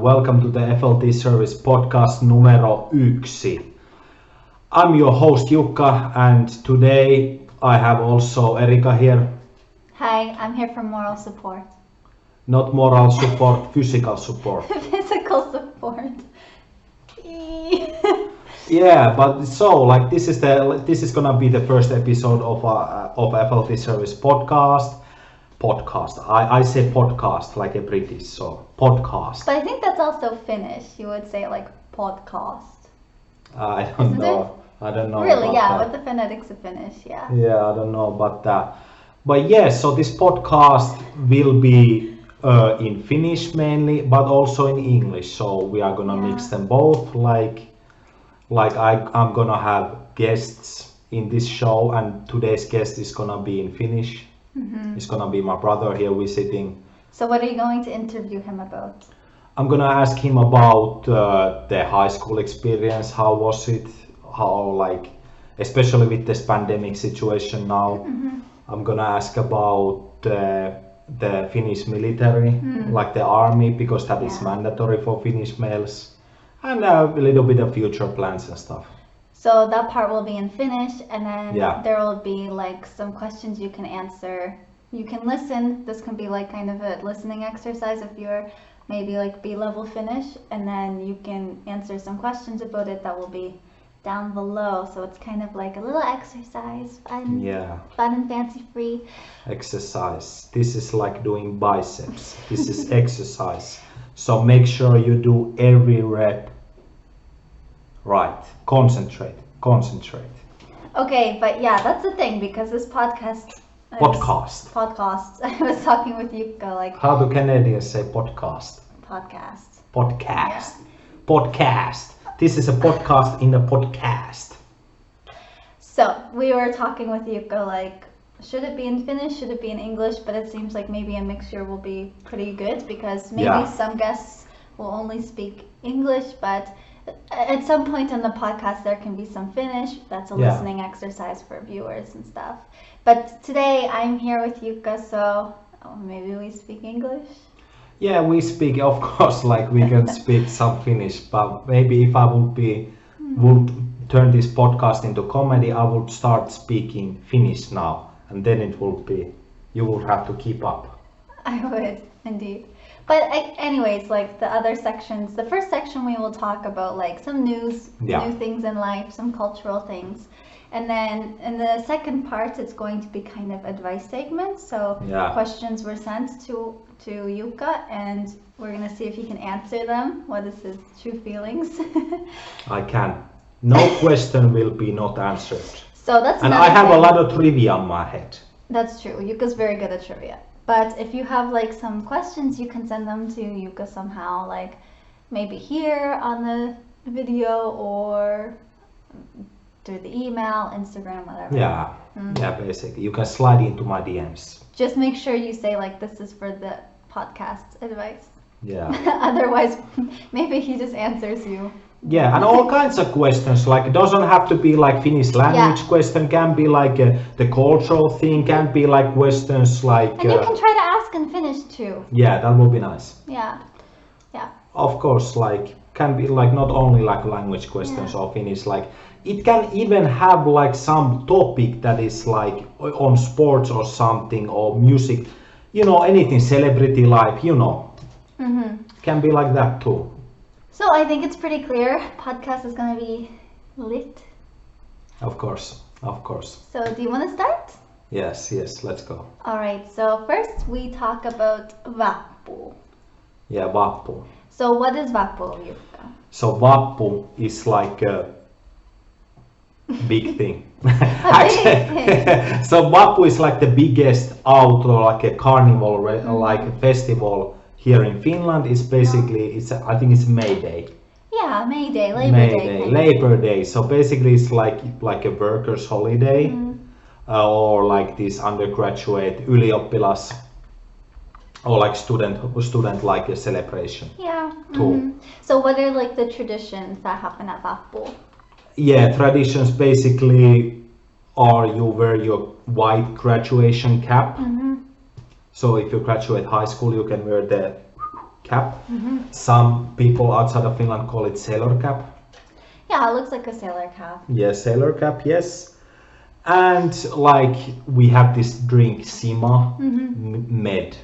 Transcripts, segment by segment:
welcome to the FLT Service podcast numero 1. I'm your host Jukka, and today I have also Erika here. Hi, I'm here for moral support. Not moral support, physical support. Physical support. Yeah, but so like this is gonna be the first episode of FLT Service podcast. I say podcast like a British, so podcast. But I think that's also Finnish. You would say like podcast. I don't Isn't know. it? I don't know. Really? about Yeah, that. with the phonetics of Finnish, yeah. Yeah, I don't know about that. But yes, so this podcast will be in Finnish mainly, but also in English. So we are gonna mix them both. I'm gonna have guests in this show, and today's guest is gonna be in Finnish. Mm-hmm. It's gonna be my brother here visiting. So what are you going to interview him about? I'm gonna ask him about the high school experience. How was it? Especially with this pandemic situation now. Mm-hmm. I'm gonna ask about the Finnish military, like the army, because that is mandatory for Finnish males, and a little bit of future plans and stuff. So that part will be in Finnish, and then Yeah. there will be like some questions you can answer. You can listen. This can be like kind of a listening exercise if you're maybe like B-level Finnish, and then you can answer some questions about it that will be down below. So it's kind of like a little exercise, fun and fancy free. Exercise. This is like doing biceps. This is exercise. So make sure you do every rep right. Concentrate. Okay, but yeah, that's the thing, because this podcast. I was talking with Jukka like. How do Canadians say podcast? Podcast. Podcast. This is a podcast in a podcast. So we were talking with Jukka like, should it be in Finnish, should it be in English? But it seems like maybe a mixture will be pretty good, because maybe some guests will only speak English, but at some point in the podcast there can be some Finnish. That's a listening exercise for viewers and stuff. But today I'm here with Jukka, so maybe we speak English? Yeah, we speak, of course, like we can speak some Finnish, but maybe if I would turn this podcast into comedy, I would start speaking Finnish now, and then it would be, you would have to keep up. I would, indeed. But anyways, like the other sections, the first section we will talk about like some news, new things in life, some cultural things. And then in the second part, it's going to be kind of advice segments. So questions were sent to Jukka, and we're going to see if he can answer them. What is his true feelings? I can. No question will be not answered. So that's and I have a lot of trivia in my head. That's true. Jukka's very good at trivia. But if you have like some questions, you can send them to Jukka somehow, like maybe here on the video or through the email, Instagram, whatever. Yeah, basically. You can slide into my DMs. Just make sure you say like, this is for the podcast advice. Yeah. Otherwise, maybe he just answers you. Yeah, and all kinds of questions, like it doesn't have to be like Finnish language question, can be like the cultural thing, can be like questions like... And you can try to ask in Finnish too. Yeah, that would be nice. Yeah. Of course, like, can be like not only like language questions or Finnish, like it can even have like some topic that is like on sports or something, or music, anything, celebrity life, Can be like that too. So I think it's pretty clear. Podcast is going to be lit. Of course. So do you want to start? Yes, let's go. All right, so first we talk about Vappu. Yeah, Vappu. So what is Vappu, Jukka? So Vappu is like a big thing. So Vappu is like the biggest outdoor, like a carnival, like a festival here in Finland. It's basically, I think it's May Day. Yeah, May Day, Labor Day. So basically it's like a workers' holiday, or like this undergraduate ylioppilas, or like student like a celebration. Yeah. Too. So what are like the traditions that happen at Vappu? Yeah, traditions basically are you wear your white graduation cap. So if you graduate high school, you can wear the cap. Some people outside of Finland call it sailor cap. Yeah, it looks like a sailor cap. Yes, sailor cap, yes. And like we have this drink Sima med.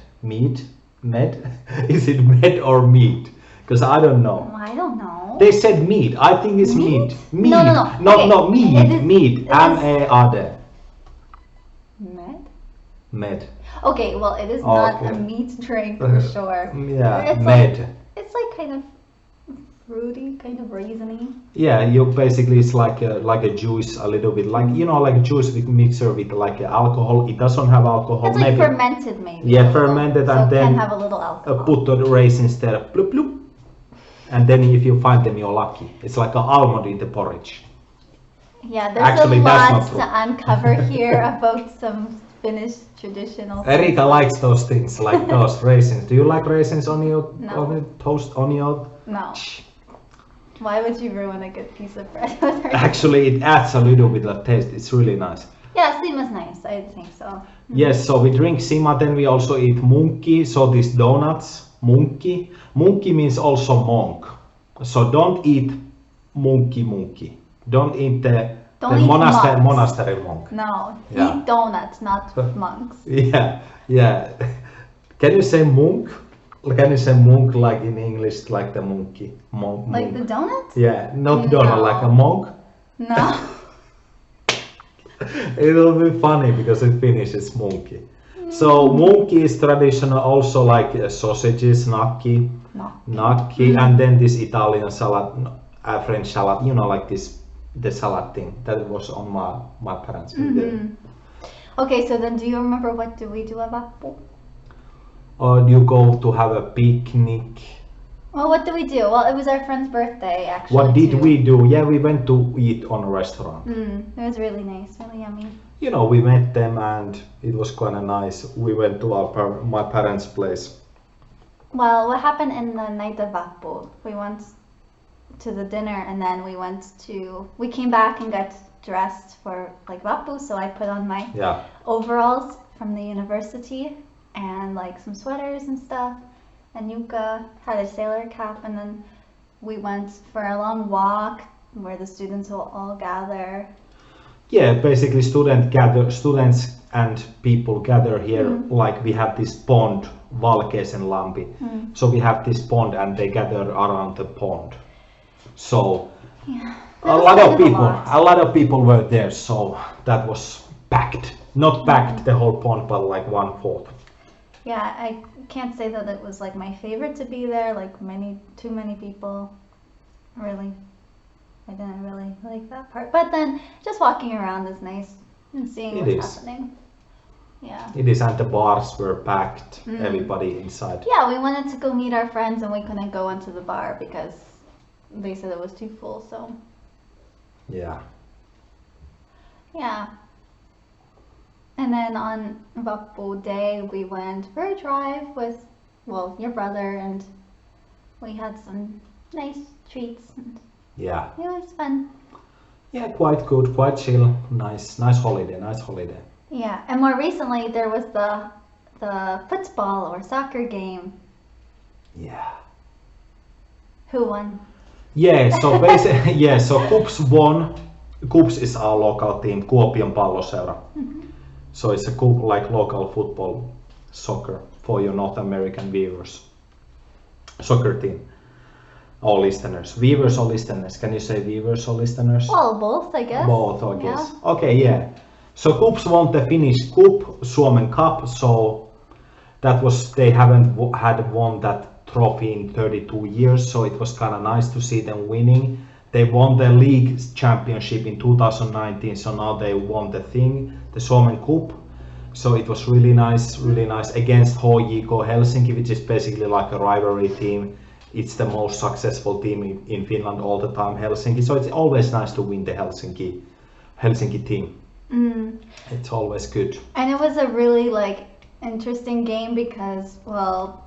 Is it med or mead? Because I don't know. I don't know. They said mead. I think it's mead. Mead. No. No, Okay. no, mead. Mead. M-A-R-D. Med? Med. Okay, well, it is not Okay. a meat drink for sure. Yeah, It's med. It's like kind of fruity, kind of raisiny. Yeah, you basically it's like a juice a little bit, like you know, like a juice with mixer with like alcohol. It doesn't have alcohol. It's like maybe fermented, maybe. Yeah, a little, fermented, so and it then can have a little alcohol. put the raisins there, bloop bloop, and then if you find them, you're lucky. It's like an almond in the porridge. Yeah, there's Actually, a that's lot not true. to uncover here about some Finnish traditional. Erika likes those things, like those raisins. Do you like raisins on your No. on your toast on your? No. Why would you ruin a good piece of bread with her? Actually, it adds a little bit of taste. It's really nice. Yeah, Sima's nice. I think so. Yes, so we drink Sima, then we also eat munkki, so these donuts, munkki. Munkki means also monk. So don't eat munkki. Don't eat the Don't eat monks. monastery monk. No, Yeah. eat donuts, not monks. Yeah. Can you say monk? Can you say monk like in English, like the monkey? Monk. Like the donuts? Yeah, not No. donut, like a monk. No. It'll be funny because it finishes monkey. So monkey is traditional, also like sausages, gnocchi, and then this Italian salad, French salad. You know, like the salad thing that was on my parents' video. Okay, so then do you remember what do we do at Vappu? Or you go to have a picnic. Well, what did we do? Well, it was our friend's birthday, actually. What did too. we do? Yeah, we went to eat on a restaurant. It was really nice, really yummy. You know, we met them and it was kind of nice. We went to my parents' place. Well, what happened in the night of Vappu? We went to the dinner and then we came back and got dressed for like Vappu, so I put on my overalls from the university and like some sweaters and stuff. And Yuka had a sailor cap, and then we went for a long walk where the students will all gather. Yeah, basically students and people gather here, like we have this pond, Valkeisen Lampi. So we have this pond and they gather around the pond. So a lot of people were there, so that was packed. Not packed the whole pond, but like 1/4. Yeah, I can't say that it was like my favorite to be there, like too many people. Really, I didn't really like that part. But then just walking around is nice and seeing what's happening. Yeah. It is, and the bars were packed, everybody inside. Yeah, we wanted to go meet our friends and we couldn't go into the bar because they said it was too full, so. Yeah. Yeah. And then on Vappu Day, we went for a drive with, well, your brother, and we had some nice treats. And yeah. It was fun. Yeah, quite good, quite chill, nice holiday. Yeah, and more recently there was the football or soccer game. Yeah. Who won? Yeah, so basically, so KuPS won. KuPS is our local team, Kuopion Palloseura. So it's a like local football, soccer for your North American viewers. Soccer team. Or listeners. Viewers or listeners? Can you say viewers or listeners? Well, both, I guess. Both, I guess. Yeah. Okay, yeah. So KuPS won the Finnish Cup, Suomen Cup. So that was, they haven't had won that trophy in 32 years. So it was kind of nice to see them winning. They won the league championship in 2019. So now they won the thing, the Suomen Cup. So it was really nice against HJK Helsinki, which is basically like a rivalry team. It's the most successful team in Finland all the time, Helsinki. So it's always nice to win the Helsinki team. It's always good. And it was a really like interesting game because, well,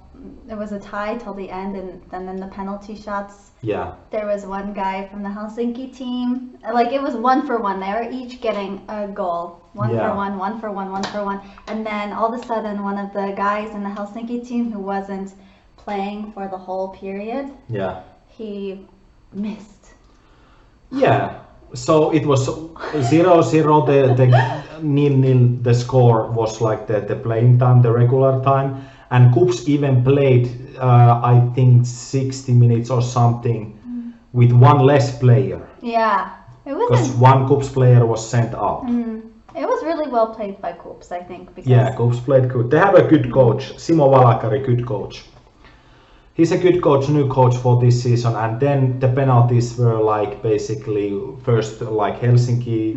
it was a tie till the end, and then in the penalty shots, there was one guy from the Helsinki team. Like it was 1-for-1. They were each getting a goal. 1-for-1, 1-for-1, 1-for-1. And then all of a sudden, one of the guys in the Helsinki team who wasn't playing for the whole period, Yeah. he missed. Yeah. So it was 0-0, the 0-0, the score was like the playing time, the regular time. And KuPS even played, I think, 60 minutes or something with one less player. Yeah. It was Because one KuPS player was sent out. It was really well played by KuPS, I think. Because Yeah, KuPS played good. They have a good coach, Simo Valakari, good coach. He's a good coach, new coach for this season. And then the penalties were like basically first like Helsinki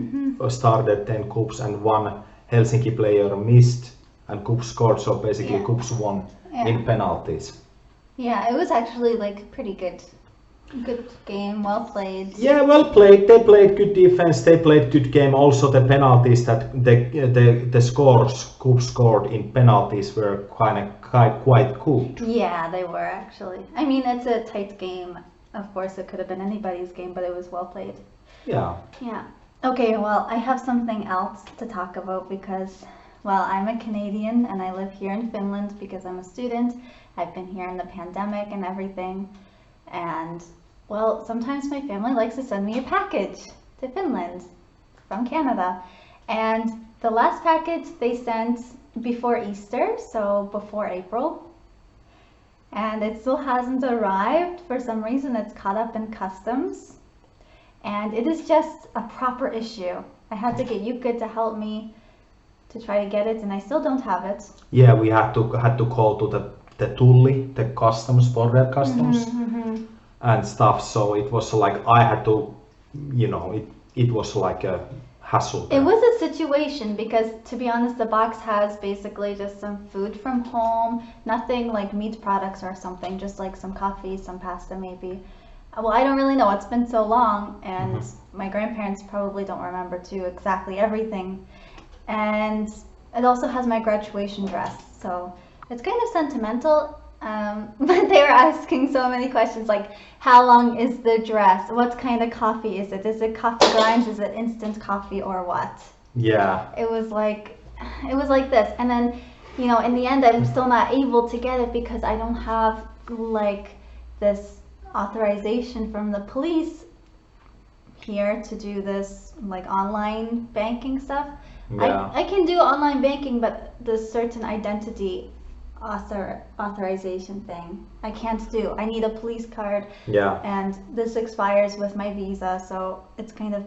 started, then KuPS, and one Helsinki player missed and KuPS scored. So basically KuPS won in penalties. Yeah, it was actually like pretty good. Good game, well played. Yeah, well played. They played good defense. They played good game. Also, the penalties that the scores KuPS scored in penalties were quite good. Yeah, they were actually. I mean, it's a tight game. Of course, it could have been anybody's game, but it was well played. Yeah. Yeah. Okay, well, I have something else to talk about because, well, I'm a Canadian and I live here in Finland because I'm a student. I've been here in the pandemic and everything. And, well, sometimes my family likes to send me a package to Finland from Canada. And the last package they sent before Easter, so before April. And it still hasn't arrived. For some reason, it's caught up in customs. And it is just a proper issue. I had to get Jukka to help me to try to get it, and I still don't have it. Yeah, we had to call to the Tulli, the customs, border customs, and stuff. So it was like I had to, it was like a hassle. It was a situation because, to be honest, the box has basically just some food from home, nothing like meat products or something, just like some coffee, some pasta maybe. Well, I don't really know. It's been so long, and my grandparents probably don't remember too exactly everything. And it also has my graduation dress, so it's kind of sentimental. But they were asking so many questions, like how long is the dress? What kind of coffee is it? Is it coffee grinds? Is it instant coffee or what? Yeah. It was like this, and then in the end, I'm still not able to get it because I don't have like this authorization from the police here to do this like online banking stuff. Yeah. I can do online banking, but the certain identity authorization thing I can't do. I need a police card. Yeah. And this expires with my visa, so it's kind of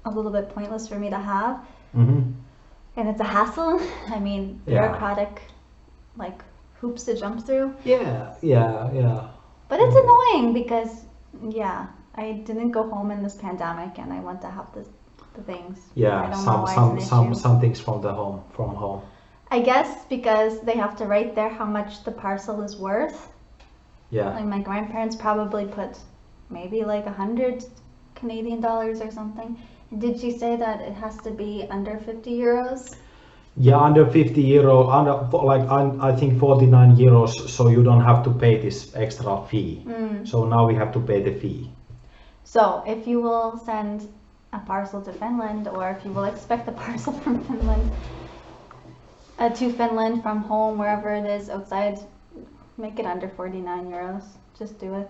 a little bit pointless for me to have. And it's a hassle. I mean, bureaucratic like hoops to jump through. Yeah. But it's annoying because, I didn't go home in this pandemic, and I want to have the things. Yeah, I don't know why it's an issue. some things from home. I guess because they have to write there how much the parcel is worth. Yeah. Like my grandparents probably put maybe like 100 Canadian dollars or something. Did you say that it has to be under 50 euros? Yeah, under 50 euro, I think 49 euros, so you don't have to pay this extra fee. So now we have to pay the fee. So if you will send a parcel to Finland, or if you will expect a parcel from Finland, to Finland from home, wherever it is outside, make it under 49 euros. Just do it.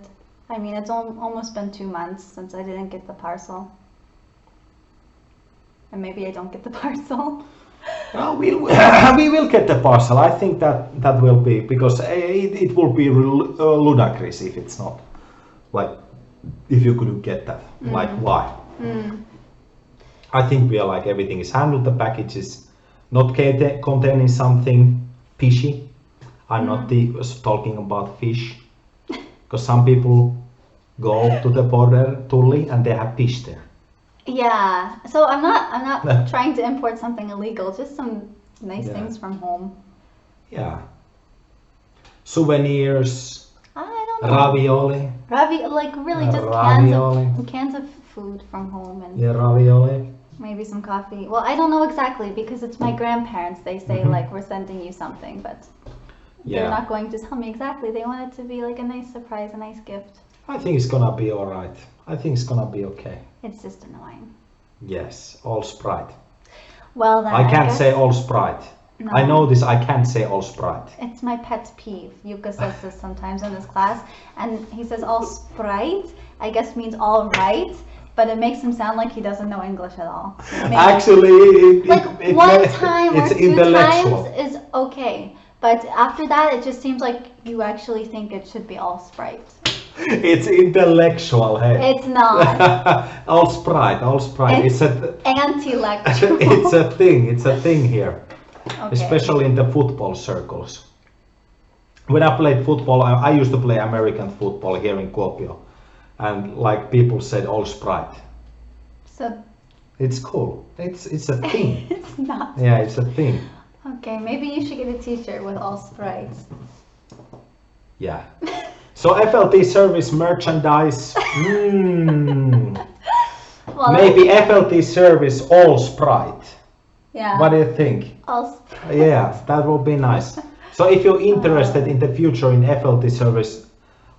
I mean, it's almost been 2 months since I didn't get the parcel. And maybe I don't get the parcel. No, we will get the parcel. I think that will be, because it will be ludicrous if it's not. Like, if you couldn't get that. Like, why? I think we are like, everything is handled. The package is not containing something fishy. I'm not talking about fish. Because some people go to the border, Tulli, and they have fish there. Yeah, so I'm not trying to import something illegal, just some nice things from home. Yeah. Souvenirs. I don't know. Ravioli. Like really just cans of food from home, and ravioli. Maybe some coffee. Well, I don't know exactly because it's my grandparents. They say like we're sending you something, but they're not going to tell me exactly. They want it to be like a nice surprise, a nice gift. I think it's gonna be alright. I think it's gonna be okay. It's just annoying. Yes, all Sprite. Well then, I can't say all Sprite. No. I know this. I can't say all Sprite. It's my pet peeve. Yuka says this sometimes in his class, and he says all Sprite, I guess means all right, but it makes him sound like he doesn't know English at all. Maybe. Actually, like one time or it's two intellectual. times is okay, but after that, it just seems like you actually think it should be all Sprite. It's intellectual, hey. It's not. all Sprite. It's anti-lectual. It's a thing here. Okay. Especially in the football circles. When I played football, I used to play American football here in Kuopio, and like people said, all Sprite. So it's cool. It's a thing. It's not. Yeah, it's a thing. Okay, maybe you should get a T-shirt with all Sprites. Yeah. So FLT service merchandise. Well, Maybe FLT service all Sprite. Yeah. What do you think? All Sprite. Yeah, that would be nice. So if you're interested in the future in FLT service,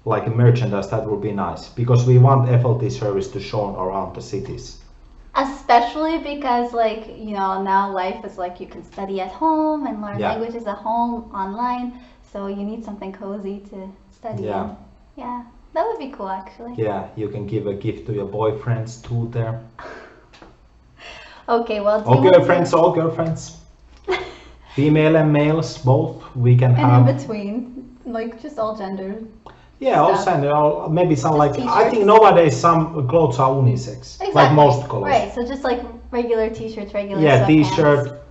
like merchandise, that would be nice, because we want FLT service to show around the cities. Especially because, like, you know, now life is like you can study at home and learn languages at home online, so you need something cozy to study in. Yeah, that would be cool actually. Yeah, you can give a gift to your boyfriends too there. Okay, well, all girlfriends. Female and males, both. We can have. And in between, like just all gender. Yeah, also maybe some just like I think nowadays some clothes are unisex, exactly. like most clothes. Right, so just like regular t-shirts, regular yeah, sweatpants. t-shirt.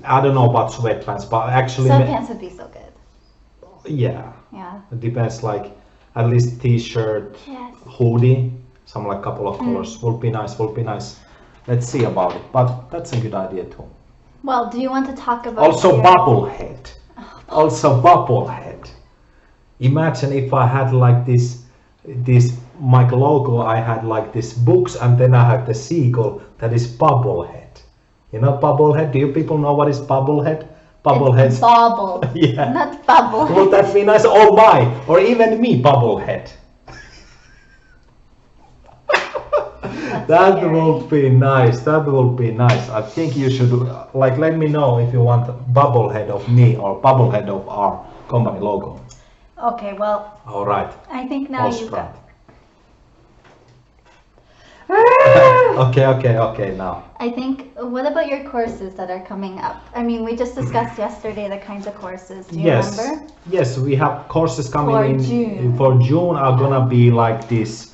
I don't know about sweatpants, but actually sweatpants would be so good. Yeah. Yeah. It depends, like at least t-shirt, hoodie, some like couple of colors would be nice. Let's see about it, but that's a good idea too. Well, do you want to talk about also bobblehead? Also bobblehead. Imagine if I had like this my logo, I had like this books, and then I had the seagull that is bobblehead. You know bobblehead? Do you people know what is bobblehead? Bobblehead. It's bobble. Yeah. Not bobblehead. Would that be nice? Or my, or even me, bobblehead. That would be nice. That would be nice. I think you should like let me know if you want a bobblehead of me or bobblehead of our company logo. Okay, well. All right. I think now you got. Okay. Now. I think. What about your courses that are coming up? I mean, we just discussed yesterday the kinds of courses. Do you remember? Yes, we have courses coming for in June. For June. Are gonna be like this.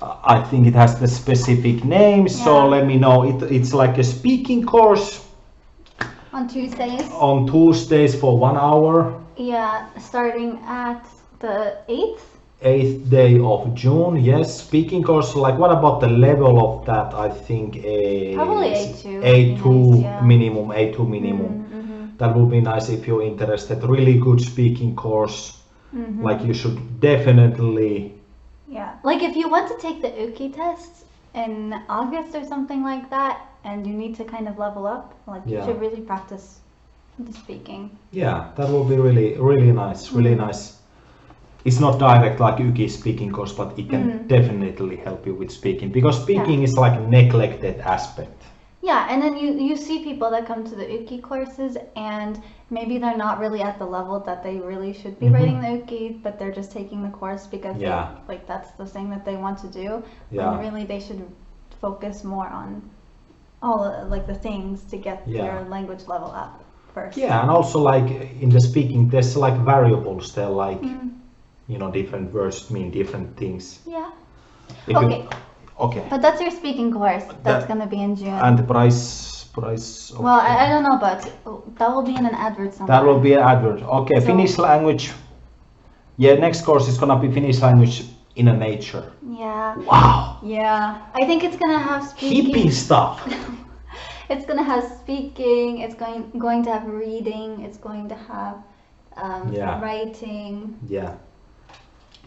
I think it has the specific name. So let me know. It's like a speaking course. On Tuesdays. On Tuesdays for 1 hour. Yeah, starting at the 8th. 8th day of June, yes. Speaking course, like what about the level of that? I think probably A2. A2 nice, minimum, A2 minimum. That would be nice if you're interested. Really good speaking course. Like you should definitely. Yeah, like if you want to take the Uki test in August or something like that, and you need to kind of level up, like you should really practice the speaking. Yeah, that will be really nice, really nice. It's not direct like Uki speaking course, but it can definitely help you with speaking, because speaking is like a neglected aspect. Yeah, and then you see people that come to the Uki courses and maybe they're not really at the level that they really should be writing the Uki, but they're just taking the course because they, like that's the thing that they want to do. Yeah. And really they should focus more on all like the things to get their language level up first. Yeah, and also like in the speaking there's like variables there, like you know, different words mean different things. Yeah. Okay. But that's your speaking course. That's gonna be in June. And the price. Well, I don't know, but that will be in an advert somewhere. That will be an advert. Okay, so, Finnish language. Yeah, next course is gonna be Finnish language in a nature. Yeah. Wow. Yeah, I think it's gonna have speaking. Hippie stuff. It's gonna have speaking. It's going to have reading. It's going to have writing.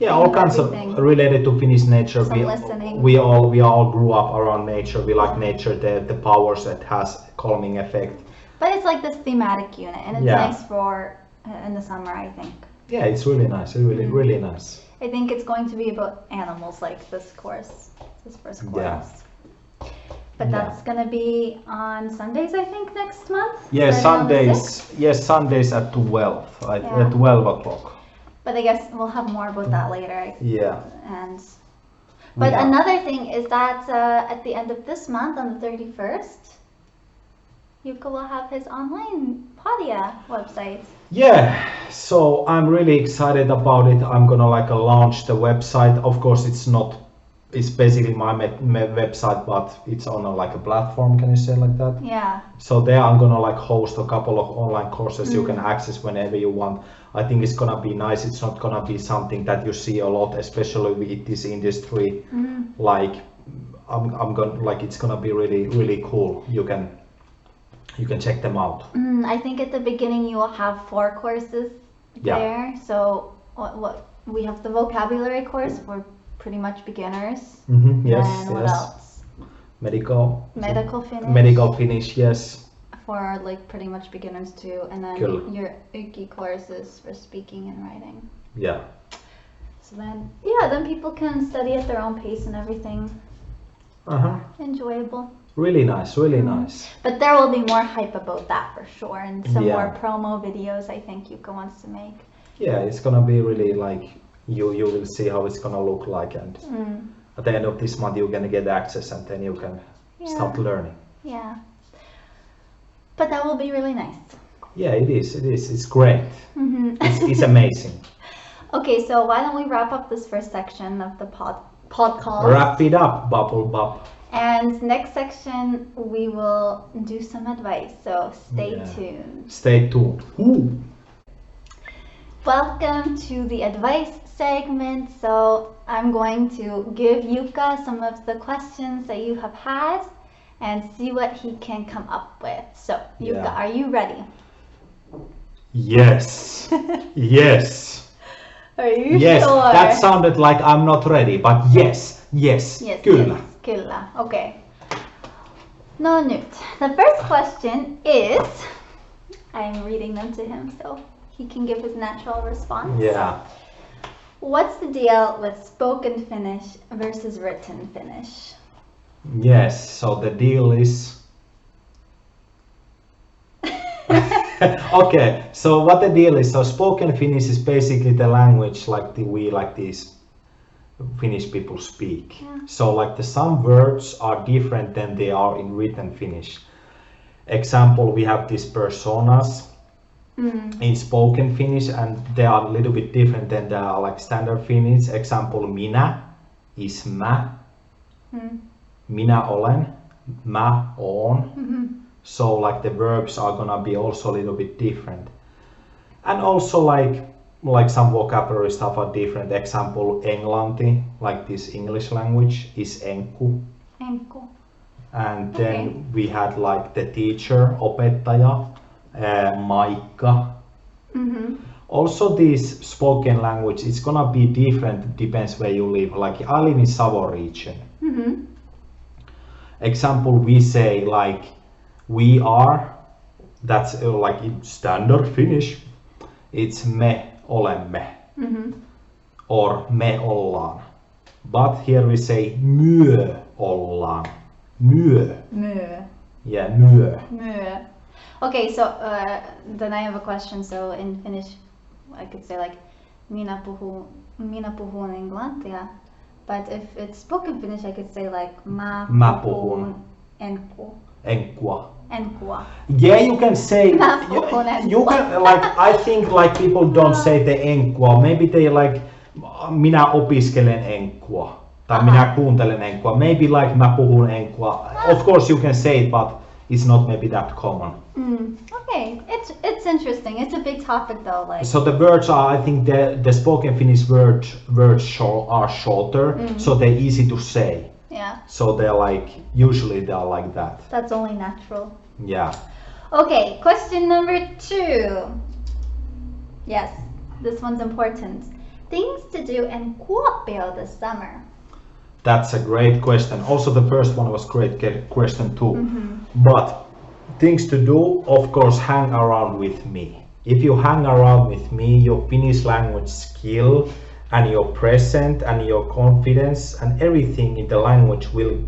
Yeah, all kinds of related to Finnish nature. Some listening. We all grew up around nature. We like nature, the powers it has, calming effect. But it's like this thematic unit, and it's nice for in the summer, I think. Yeah, it's really nice. Really nice. I think it's going to be about animals, like this course, this first course. But that's gonna be on Sundays, I think, next month. Yes, starting on the Sundays. 6th. Yes, Sundays at 12. At 12 o'clock. But I guess we'll have more about that later. Yeah. And but another thing is that at the end of this month, on the 31st, Jukka will have his online Podia website. Yeah, so I'm really excited about it. I'm gonna like launch the website. Of course, it's basically my website, but it's on like a platform. Can you say like that? Yeah. So there I'm gonna like host a couple of online courses you can access whenever you want. I think it's gonna be nice. It's not gonna be something that you see a lot, especially with this industry. Like I'm gonna like it's gonna be really cool. You can check them out. I think at the beginning you will have 4 courses there. So what we have the vocabulary course for pretty much beginners. Yes. And what else? Medical Finnish. Medical Finnish, yes. For like pretty much beginners too, and then your Ykki courses for speaking and writing. Yeah. So then people can study at their own pace and everything. Enjoyable. Really nice, really nice. But there will be more hype about that for sure, and some more promo videos I think Jukka wants to make. Yeah, it's gonna be really like you will see how it's gonna look like, and at the end of this month you're gonna get access, and then you can start learning. Yeah. But that will be really nice. Yeah, it is. It's great. It's amazing. Okay, so why don't we wrap up this first section of the podcast? Wrap it up, Bubble Bub. And next section we will do some advice, so stay tuned. Stay tuned. Ooh. Welcome to the advice segment. So I'm going to give Jukka some of the questions that you have had and see what he can come up with. So Jukka, are you ready? Yes. Yes. Are you yes, sure? That sounded like I'm not ready, but yes. Kyllä. Kyllä. Okay. No nyt. The first question is, I'm reading them to him so he can give his natural response. Yeah. What's the deal with spoken Finnish versus written Finnish? Yes, so the deal is... Okay, so what the deal is, so spoken Finnish is basically the language like these Finnish people speak. Yeah. So like some words are different than they are in written Finnish. Example, we have these personas in spoken Finnish, and they are a little bit different than the like standard Finnish. Example, minä is mä. Minä olen, mä oon. So like the verbs are gonna be also a little bit different. And also like some vocabulary stuff are different. Example, englanti, like this English language, is enku. Enku. And then we had like the teacher, opettaja, maikka. Also this spoken language, it's gonna be different, depends where you live. Like I live in Savo region. Example, we say like we are, that's like in standard Finnish, it's me olemme or me ollaan. But here we say myö ollaan. Myö. Yeah, myö. Okay, so then I have a question. So in Finnish, I could say like minä puhun englantia. But if it's spoken Finnish, I could say like mä puhun enkua. Yeah, you can say. Mä puhun you can like. I think like people don't say the enkua. Maybe they like. Minä opiskelen enkua. Tai minä kuuntelen enkua. Maybe like mä puhun enkua. Of course you can say it, but it's not maybe that common. Okay, it's interesting. It's a big topic though. Like. So the words are, I think the spoken Finnish words are shorter, so they're easy to say. Yeah. So they're like usually like that. That's only natural. Yeah. Okay, question number 2. Yes, this one's important. Things to do in Kuopio this summer. That's a great question. Also the first one was great question too. But things to do, of course, hang around with me. If you hang around with me, your Finnish language skill and your present and your confidence and everything in the language will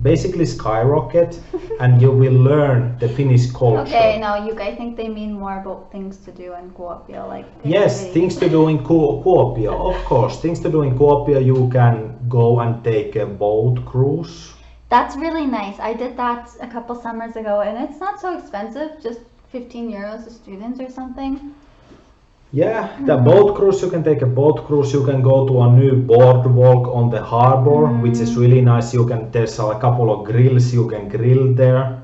basically skyrocket, and you will learn the Finnish culture. Okay, no, I think they mean more about things to do in Kuopio, like. Yes, things to do in Kuopio, of course. Things to do in Kuopio, you can go and take a boat cruise. That's really nice. I did that a couple summers ago, and it's not so expensive, just 15 euros a student or something. Yeah, the boat cruise, you can take a boat cruise, you can go to a new boardwalk on the harbor, which is really nice. There's a couple of grills, you can grill there.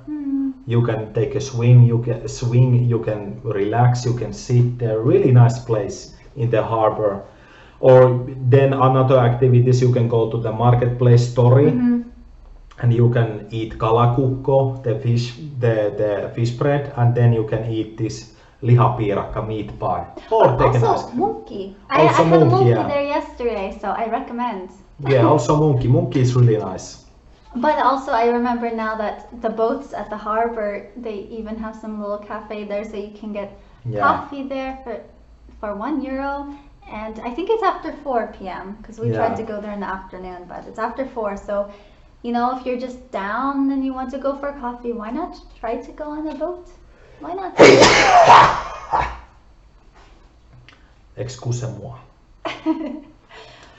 You can take a swing, you can relax, you can sit there. Really nice place in the harbor. Or then another activities, you can go to the marketplace story, and you can eat kalakukko, the fish bread, and then you can eat this lihapiirakka meat pie. Or take also Munkki. I had a Munkki there yesterday, so I recommend. Yeah, also Munkki. Munkki is really nice. But also I remember now that the boats at the harbor, they even have some little cafe there, so you can get coffee there for €1. And I think it's after 4 p.m. because we tried to go there in the afternoon, but it's after 4. So, if you're just down and you want to go for coffee, why not try to go on a boat? Why not? Excusez-moi.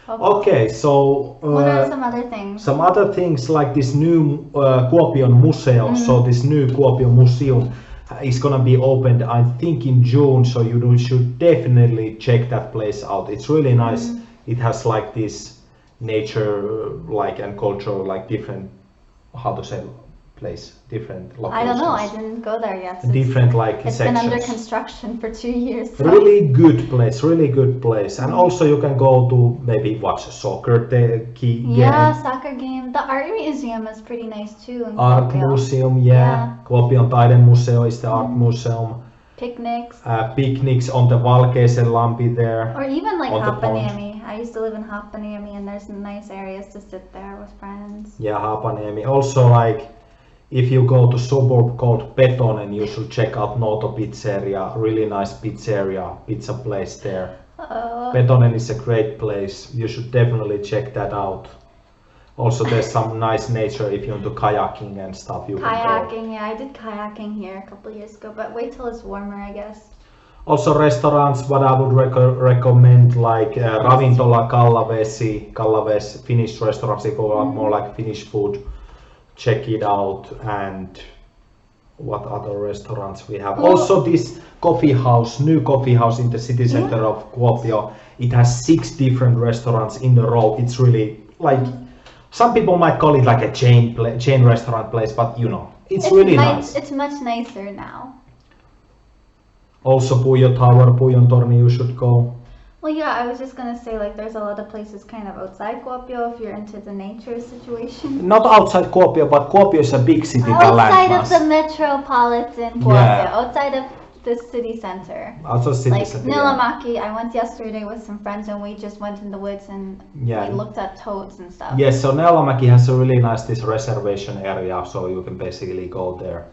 Okay, so what are some other things? Some other things like this new Kuopion Museo. So this new Kuopion Museum is gonna be opened, I think, in June. So you should definitely check that place out. It's really nice. It has like this nature, and culture, different. How to say? Place, different locations. I don't know, I didn't go there yet. Different it's sections. Been under construction for 2 years. So. Really good place. And also you can go to maybe watch a soccer game. Yeah, soccer game. The art museum is pretty nice too. In Art museum, yeah. Kuopion Taidemuseo is the art museum. Picnics. Picnics on the Valkeisenlampi there. Or even like Haapaniemi. I used to live in Haapaniemi, and there's nice areas to sit there with friends. Yeah, Haapaniemi. Also if you go to suburb called Petonen, you should check out Noto Pizzeria. Really nice pizza place there. Petonen is a great place. You should definitely check that out. Also, there's some nice nature if you're into kayaking and stuff. Kayaking, yeah, I did kayaking here a couple years ago, but wait till it's warmer, I guess. Also, restaurants, what I would recommend, like Ravintola Kallavesi, Finnish restaurants, if you want more like Finnish food. Check it out. And what other restaurants we have? Also this new coffee house in the city center of Kuopio. It has 6 different restaurants in a row. It's really some people might call it like a chain restaurant place, but it's really nice. It's much nicer now. Also Puijo Tower, Puijon Torni, you should go. Well, yeah, I was just gonna say there's a lot of places kind of outside Kuopio if you're into the nature situation. Not outside Kuopio, but Kuopio is a big city. Outside of the metropolitan Kuopio, outside of the city center. Also city center. Niilamäki, I went yesterday with some friends and we just went in the woods and we looked at toads and stuff. Yes, so Niilamäki has a really nice this reservation area, so you can basically go there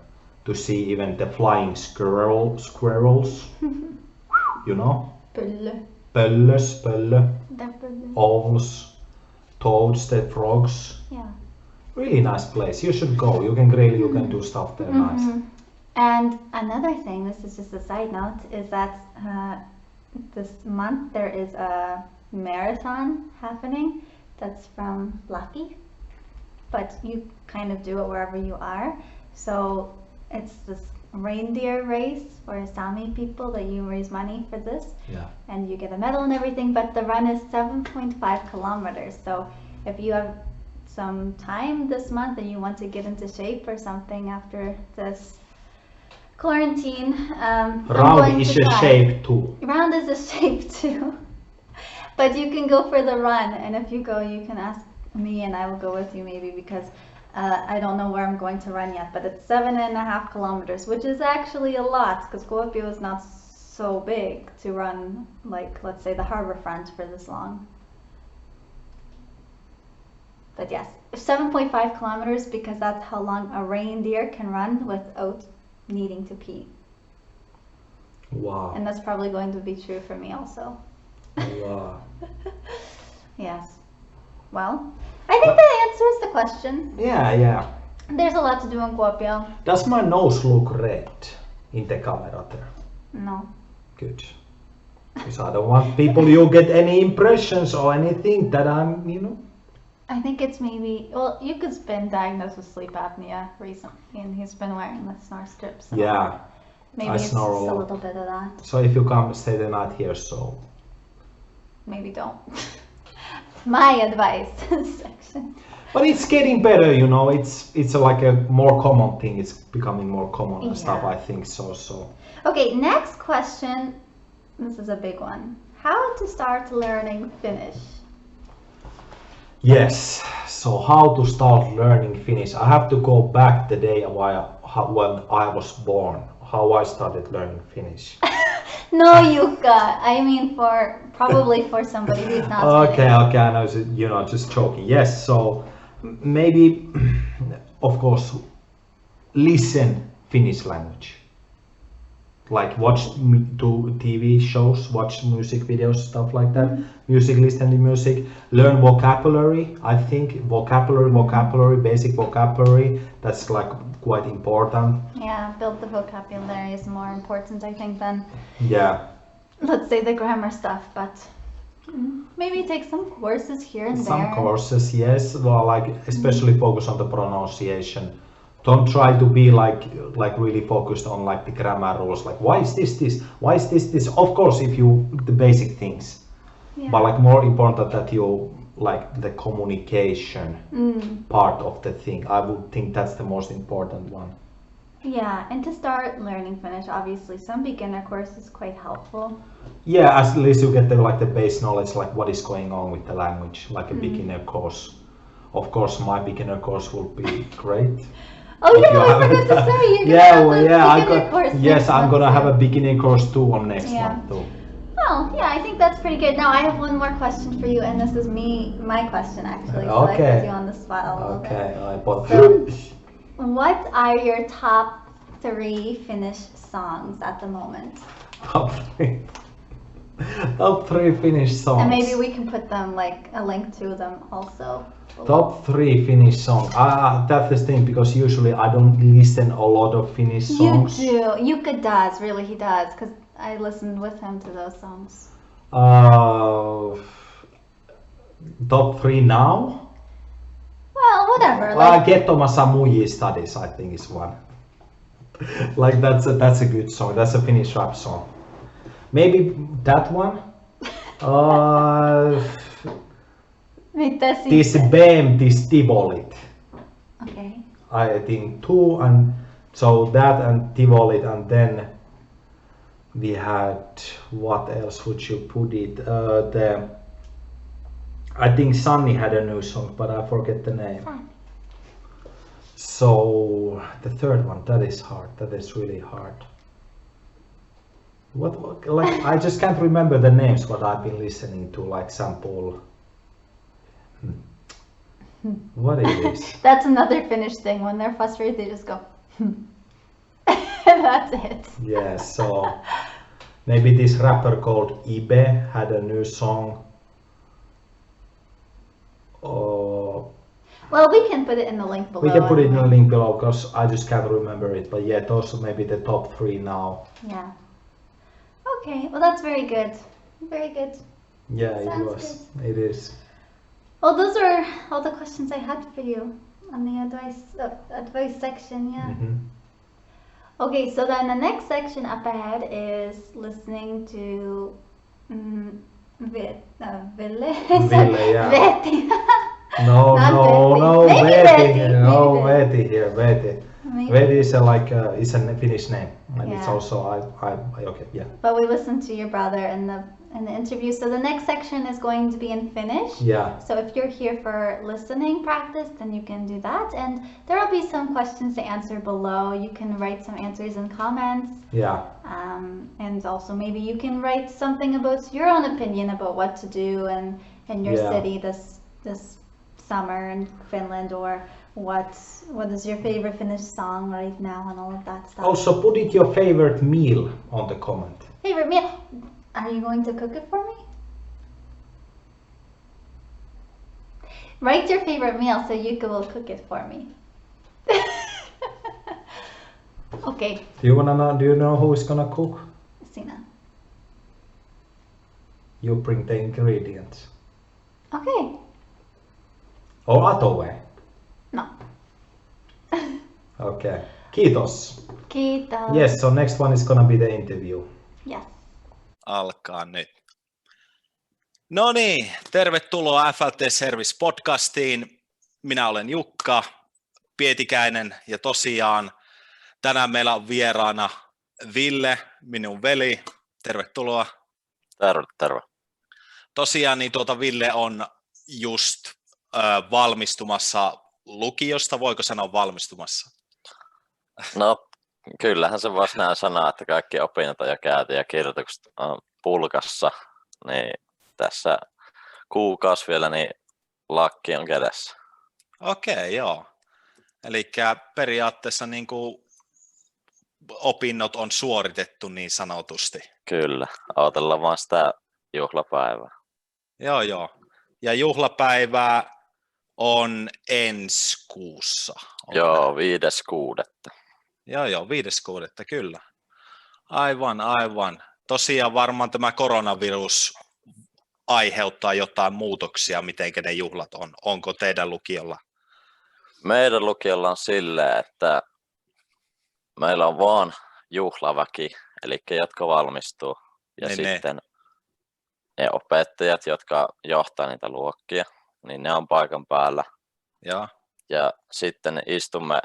to see even the flying squirrels. Pöllö, owls, toads, the frogs. Yeah. Really nice place. You should go. You can grill, you can do stuff there nice. And another thing, this is just a side note, is that this month there is a marathon happening that's from Lappi, but you kind of do it wherever you are. So it's this reindeer race for Sami people that you raise money for this, and you get a medal and everything, but the run is 7.5 kilometers. So if you have some time this month and you want to get into shape or something after this quarantine, Round is a shape too. Round is a shape too. But you can go for the run, and if you go, you can ask me and I will go with you maybe, because I don't know where I'm going to run yet, but it's 7.5 kilometers, which is actually a lot because Kuopio is not so big to run, let's say the harbor front for this long. But yes, 7.5 kilometers because that's how long a reindeer can run without needing to pee. Wow. And that's probably going to be true for me also. Wow. Yes. Well, I think that answers the question. Yeah. There's a lot to do in Kuopio. Does my nose look red in the camera there? No. Good. Because I don't want people you get any impressions or anything that I'm, I think it's maybe, well, Yuka's been diagnosed with sleep apnea recently, and he's been wearing the snore strips. So Yeah. maybe I it's just snore a a lot. little bit of that. So if you come stay the night here, so. Maybe don't. My advice section. But it's getting better, it's like a more common thing. It's becoming more common and stuff, Yeah. I think so. Okay, next question. This is a big one. How to start learning Finnish? Yes, so how to start learning Finnish? I have to go back the day when I was born, how I started learning Finnish. No, Yuka. I mean, probably for somebody who's not Okay, Finnish. I know, just joking. Yes, so maybe, of course, listen Finnish language. Like watch do TV shows, watch music videos, stuff like that. Listen to music, learn vocabulary. I think vocabulary, basic vocabulary. That's like quite important. Yeah, build the vocabulary is more important, I think, than, Yeah, let's say, the grammar stuff. But maybe take some courses here and some there. courses, yes. Well, like especially focus on the pronunciation. Don't try to be like really focused on like the grammar rules. Like why is this? Why is this? Of course, if you the basic things, Yeah. but like more important that you like the communication part of the thing. I would think that's the most important one. Yeah, and to start learning Finnish, obviously, some beginner course is quite helpful. Yeah, at least you get the base knowledge, like what is going on with the language, like a beginner course. Of course, my beginner course will be great. Oh If yeah, you I haven't forgot to had- say you Yeah, can well, have yeah, a I beginner got. course Yes, next I'm month gonna have too. a beginning course too on next Yeah. month too. Oh, yeah, I think that's pretty good. Now I have one more question for you, and this is my question actually. So I Okay. put you on the spot a little Okay, bit. I bought. So, what are your top 3 Finnish songs at the moment? top three. Top 3 Finnish songs. And maybe we can put them, like, a link to them also. Top 3 Finnish songs. That's the thing because usually I don't listen a lot of Finnish songs. You do. Yuka does, really, he does, because I listened with him to those songs. Top 3 now. Well, whatever. Like, Kettomassa Muji Studies, I think is one. Like that's a good song. That's a Finnish rap song. Maybe that one. mitä This sitten? BEM, this Tivolit. Okay. I think 2 and so that and Tivolit and then we had what else would you put it? I think Sunny had a new song, but I forget the name. Sunny. So the third one, that is hard. That is really hard. What like I just can't remember the names what I've been listening to, like sample. What it is? That's another Finnish thing. When they're frustrated, they just go. That's it. Yeah, so maybe this rapper called Ibe had a new song. Well, we can put it in the link below. We can put it in the anyway. link below because I just can't remember it. But yeah, those are maybe the top 3 now. Yeah. Okay. Well, that's very good. Very good. Yeah, it Sounds was. It is. Well, those are all the questions I had for you on the advice section. Yeah. Mhm. Okay. So then the next section up ahead is listening to Ville. Ville, yeah. Veti. No, Not no, Veti. no, Maybe Veti. Veti, No, maybe Veti here, Veti. Maybe. Veti is is a Finnish name, and it's Yeah. also I okay, yeah. But we listened to your brother in the interview. So the next section is going to be in Finnish. Yeah. So if you're here for listening practice, then you can do that. And there will be some questions to answer below. You can write some answers in comments. Yeah. And also maybe you can write something about your own opinion about what to do in your Yeah. city this summer in Finland, or what is your favorite Finnish song right now and all of that stuff. Also, put it your favorite meal on the comment. Favorite meal? Are you going to cook it for me? Write your favorite meal so Yuka will cook it for me. Okay. Do you know who is gonna cook? Sina. You bring the ingredients. Okay. Or Atowe? No. Okay. Kiitos. Kiitos. Yes, so next one is gonna be the interview. Yes. Alkaa nyt. No niin, tervetuloa FLT Service podcastiin. Minä olen Jukka Pietikäinen ja tosiaan tänään meillä on vieraana Ville, minun veli. Tervetuloa. Terve. Tosiaan niin Ville on just valmistumassa lukiosta, voiko sanoa valmistumassa? No kyllähän se voisi näin sanoa, että kaikki opinnot on jo käyty ja kirjoitukset on pulkassa, niin tässä kuukausi vielä, niin lakki on kädessä. Okei, joo. Eli periaatteessa niin kuin opinnot on suoritettu niin sanotusti. Kyllä, odotellaan vaan sitä juhlapäivää. Joo. Ja juhlapäivää on ensi kuussa. Joo, 5.6. Joo, 5.6. kyllä. Aivan. Tosiaan varmaan tämä koronavirus aiheuttaa jotain muutoksia, miten ne juhlat on. Onko teidän lukiolla? Meidän lukiolla on silleen, että meillä on vaan juhlaväki, eli jotka valmistuu. Ja sitten ne opettajat, jotka johtaa niitä luokkia, niin ne on paikan päällä. Ja sitten istumme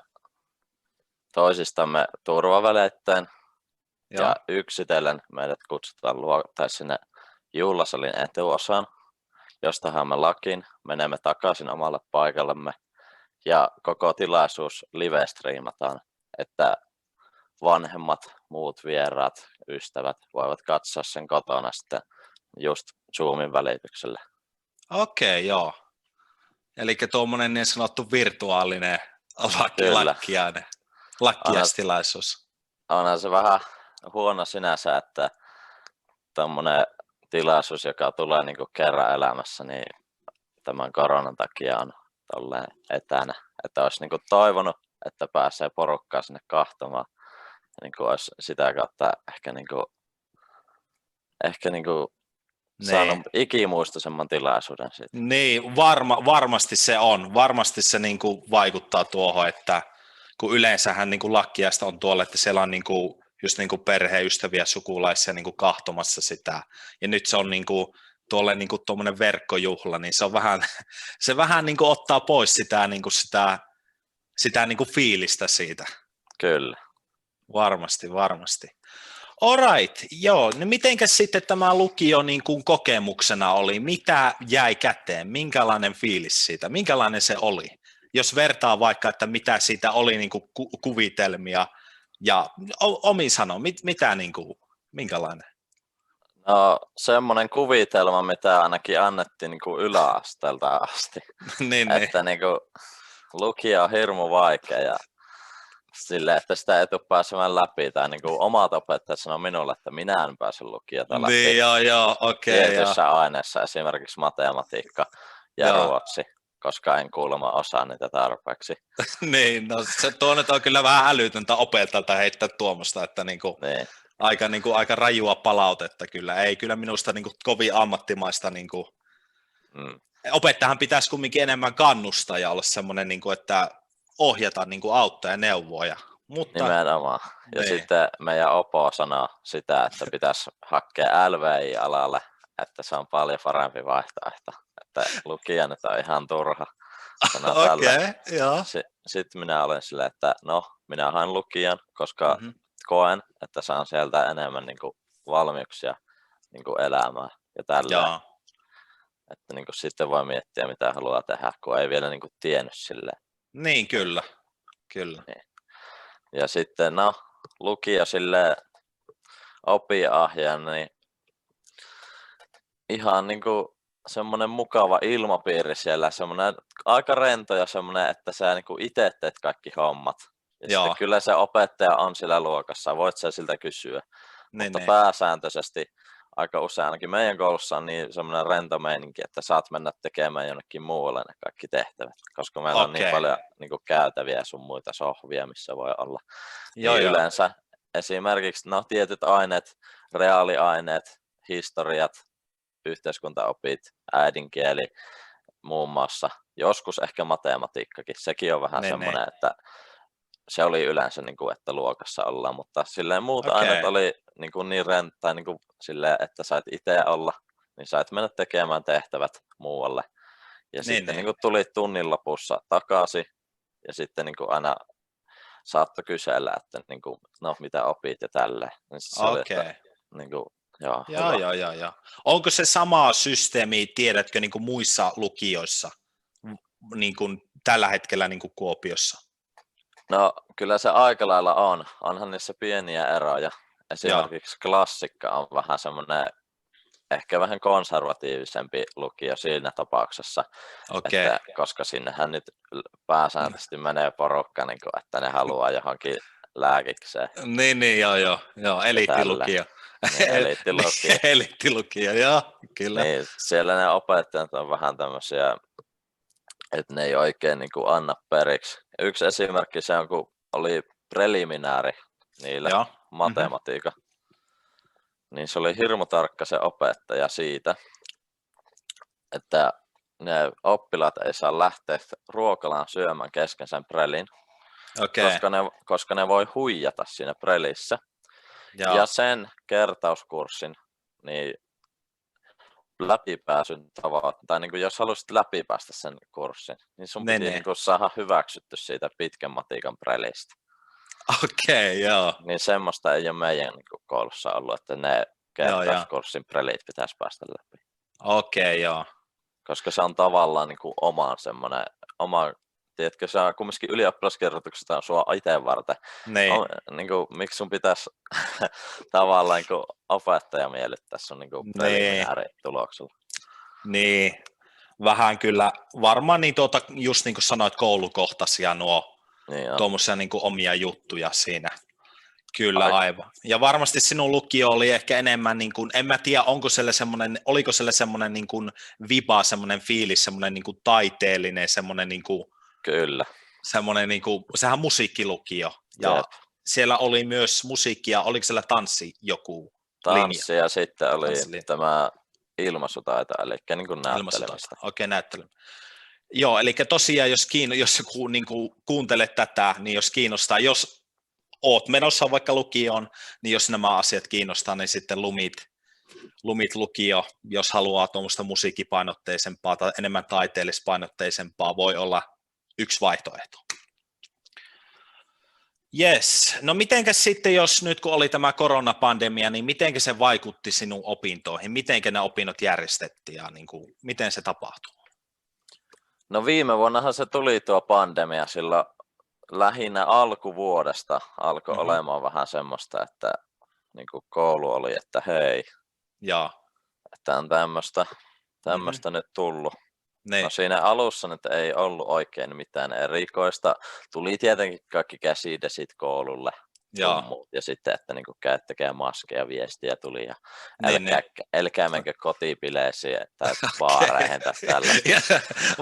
toisistamme turvaväleittäin ja yksitellen meidät kutsutaan sinne juhlasalin etuosaan, jostahan me lakiin menemme takaisin omalle paikallemme ja koko tilaisuus live-striimataan, että vanhemmat, muut vieraat, ystävät voivat katsoa sen kotona sitten just Zoomin välityksellä. Okei, joo. Eli tuommoinen niin sanottu virtuaalinen lakkiaistilaisuus. Onhan se vähän huono sinänsä, että tuommoinen tilaisuus, joka tulee niin kuin kerran elämässä, niin tämän koronan takia on tolleen etänä. Että olisi niin kuin toivonut, että pääsee porukkaa sinne kahtomaan. Niin kuin olisi sitä kautta ehkä saanut ikimuistoisemman tilaisuuden siitä. Niin, varmasti se on. Varmasti se niin kuin vaikuttaa tuohon, että kun yleensähän niin kuin lakkiaista on tuolla, että siellä on niin kuin, just niin kuin perheystäviä, sukulaisia niin kuin kahtomassa sitä. Ja nyt se on niin kuin, tuolle niin kuin tuommoinen verkkojuhla, niin se vähän niin kuin ottaa pois sitä niin kuin fiilistä siitä. Kyllä. Varmasti. Alright, joo. No mitenkäs sitten tämä lukio niin kuin kokemuksena oli? Mitä jäi käteen? Minkälainen fiilis siitä? Minkälainen se oli? Jos vertaa vaikka, että mitä siitä oli niin kuin kuvitelmia ja omin sanoin, mitä niin kuin, minkälainen? No semmoinen kuvitelma, mitä ainakin annettiin niin kuin yläasteelta asti. niin. Että niin kuin, lukio on hirmu vaikea ja sille, että sitä ei tule pääsemään läpi. Tai niin kuin omat opettajat sanoo minulle, että minä en pääse lukiota läpi. Niin, joo, okei. Tietyissä aineissa, esimerkiksi matematiikka ja ruotsi, koska en kuulemma osaa niitä tarpeeksi. Niin, no se tuonne on kyllä vähän älytöntä opettajalta heittää tuommoista, että aika rajua palautetta kyllä. Ei kyllä minusta kovin ammattimaista. Opettajahan pitäisi kumminkin enemmän kannustaa ja olla semmoinen, että ohjata, auttaa ja neuvoa. Mutta nimenomaan. Ja sitten meidän opo sanoo sitä, että pitäisi hakea LVI-alalle, että se on paljon parempi vaihtoehto. Että lukija nyt on ihan turha. Sitten minä olen silleen, että minä haen lukijan, koska koen, että saan sieltä enemmän valmiuksia elämään ja tällä. Että sitten voi miettiä, mitä haluaa tehdä, kun ei vielä tiennyt silleen. Niin, kyllä. Niin. Ja sitten lukio silleen opinahjaan, niin ihan semmoinen mukava ilmapiiri siellä, semmoinen aika rento ja semmoinen, että sä itse teet kaikki hommat. Ja sitten kyllä se opettaja on siellä luokassa, voit sä siltä kysyä. Mutta pääsääntöisesti aika usein, ainakin meidän koulussa on niin semmoinen rento meininki, että saat mennä tekemään jonnekin muualle ne kaikki tehtävät, koska meillä on niin paljon niin kuin käytäviä ja sun muita sohvia, missä voi olla. Niin yleensä esimerkiksi tietyt aineet, reaaliaineet, historiat, yhteiskuntaopit, äidinkieli muun muassa, joskus ehkä matematiikkakin, sekin on vähän semmoinen, että se oli yleensä, niin kuin, että luokassa ollaan, mutta silleen muut aineet oli niin rentaa, niin silleen, että sait itse olla, niin sait mennä tekemään tehtävät muualle. Ja sitten niin kuin tulit tunnin lopussa takaisin, ja sitten niin kuin aina saattoi kysellä, että niin kuin, no mitä opit ja tälleen. Niin se oli, että, niin kuin, joo. Onko se sama systeemi, tiedätkö, niin kuin muissa lukioissa niin kuin tällä hetkellä niin kuin Kuopiossa? No kyllä se aika lailla on. Onhan niissä pieniä eroja. Esimerkiksi klassikka on vähän semmoinen ehkä vähän konservatiivisempi lukio siinä tapauksessa, että, koska sinnehän nyt pääsääntöisesti menee porukka, niin kuin, että ne haluaa johonkin lääkikseen. Joo, eliittilukio. Niin, eliittilukio, joo, kyllä. Niin, siellä ne opettajat on vähän tämmöisiä, että ne ei oikein niin kuin anna periksi. Yksi esimerkki se on, kun oli preliminääri niille matematiikan. Niin se oli hirmu tarkka se opettaja siitä, että ne oppilaat ei saa lähteä ruokalaan syömään kesken sen prelin, koska ne voi huijata siinä prelissä. Ja sen kertauskurssin niin läpipääsyn tai niin kuin jos haluaisit läpipäästä sen kurssin, niin sun piti niin kuin saada hyväksytty siitä pitkän matikan prelistä. Joo. Niin semmoista ei ole meidän niin kuin koulussa ollut, että ne kertauskurssin prelit pitäisi päästä läpi. Joo. Koska se on tavallaan niin kuin tiedätkö, se on kumminkin ylioppilaskirjoituksesta on sua itse varten. Niin kuin, miksi sun pitäisi tavallaan niin opettaja miellyttää sun niin preliminaarituloksella? Niin, vähän kyllä. Varmaan niin just niin kuin sanoit, koulukohtaisia nuo tuommoisia niin kuin omia juttuja siinä. Kyllä, aivan. Ja varmasti sinun lukio oli ehkä enemmän, niin kuin, en mä tiedä, oliko siellä semmoinen niin kuin viba, semmoinen fiilis, semmoinen niin kuin taiteellinen, semmoinen niin kuin, kyllä. Semmoinen niin kuin, sehän musiikkilukio, ja siellä oli myös musiikkia, oliko siellä tanssi joku tanssi linja? Ja sitten oli tämä ilmaisutaito, eli niin kuin näyttelemistä. Näyttelemistä. Joo, eli tosiaan, jos niin kuin kuuntelet tätä, niin jos kiinnostaa, jos oot menossa vaikka lukioon, niin jos nämä asiat kiinnostaa, niin sitten Lumit lukio, jos haluaa tuommoista musiikkipainotteisempaa tai enemmän taiteellispainotteisempaa, voi olla yksi vaihtoehto. Yes. No mitenkäs sitten, jos nyt kun oli tämä koronapandemia, niin mitenkä se vaikutti sinun opintoihin? Mitenkä ne opinnot järjestettiin ja niin kuin, miten se tapahtuu? No viime vuonnahan se tuli tuo pandemia, silloin lähinnä alkuvuodesta alkoi olemaan vähän semmoista, että niin kuin koulu oli, että hei, että on tämmöistä nyt tullut. No siinä alussa nyt ei ollut oikein mitään erikoista. Tuli tietenkin kaikki käsidesit koululle. Ja sitten, että niin käyttäkää maskeja, viestiä tuli. Ja älkää menkö kotipileisiin tai baareihin tai tällä.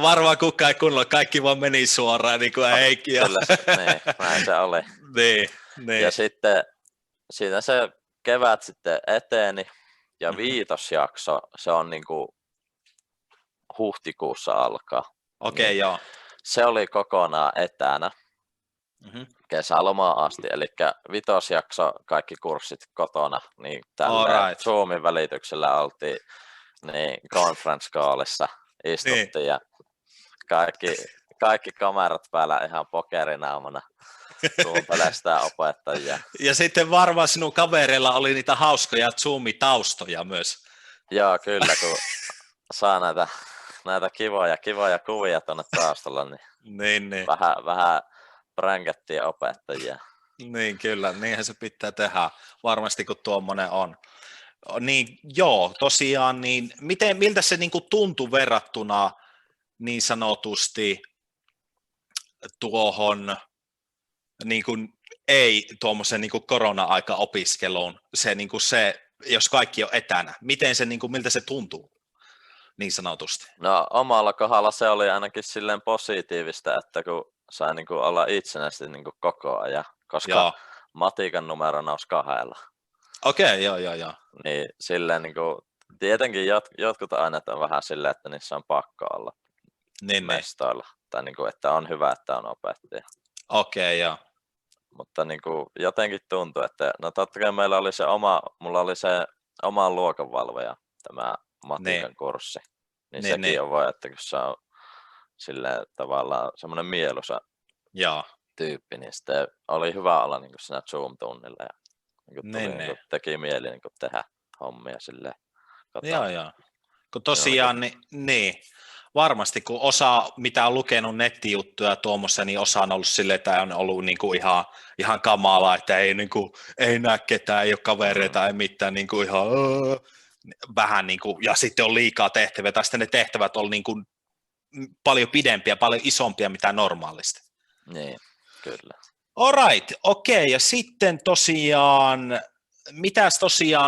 Varmaan kukaan ei kunnolla. Kaikki vaan meni suoraan, niin kuin Heikki. Niin, näin se oli. Niin. Ja sitten siinä se kevät sitten eteni. Ja viitosjakso, se on niin kuin huhtikuussa alkaa. Joo. Se oli kokonaan etänä kesälomaan asti, eli vitosjakso, kaikki kurssit kotona, niin tällä Zoomin välityksellä oltiin niin conference callissa, istuttiin ja kaikki kamerat päällä ihan pokerinaamana kuuntelee sitä opettajia. Ja sitten varmaan sinun kavereilla oli niitä hauskoja Zoom-taustoja myös. Joo, kyllä, kun saa näitä kivoja kuvia tuonne taustalla, niin. Vähän pränkättiin opettajia. Niin, kyllä, niinhän se pitää tehdä, varmasti kun tuommoinen on. Niin, joo, tosiaan, niin miltä se niin kuin tuntui verrattuna niin sanotusti tuohon niin kuin ei tuommoisen niin kuin korona-aika-opiskeluun, se jos kaikki on etänä? Miten se, niin kuin, miltä se tuntuu niin sanotusti? No omalla kohdalla se oli ainakin silleen positiivista, että kun sai niin kuin olla itsenäisesti niin kuin koko ajan, koska matikan numero nousi 2. Okei, joo. Niin silleen niin kuin, tietenkin jotkut aineet on vähän silleen, että niissä on pakko olla mestoilla. Tai niin kuin, että on hyvä, että on opettaja. Okei, joo. Mutta niin kuin, jotenkin tuntui, että no totta kai mulla oli se oma luokanvalvoja, tämä matikan kurssi. Niin sekin on voi, että kun se on silleen tavallaan semmoinen mieluisa tyyppi, niin sitten oli hyvä olla niin kuin siinä Zoom-tunnilla. Ja niin kuin teki mieli niin kuin tehdä hommia silleen. Joo. Kun tosiaan, niin, varmasti kun osa, mitä on lukenut nettijuttuja tuommoissa, niin osa on ollut silleen, että on ollut niin kuin ihan kamalaa, että ei näe ketään, ei ole kavereita, ei mitään, niin kuin ihan vähän niin kuin, ja sitten on liikaa tehtäviä, tai sitten ne tehtävät on niin kuin paljon pidempiä, paljon isompia mitä normaalisti. Niin, kyllä. Alright, okei, ja sitten tosiaan,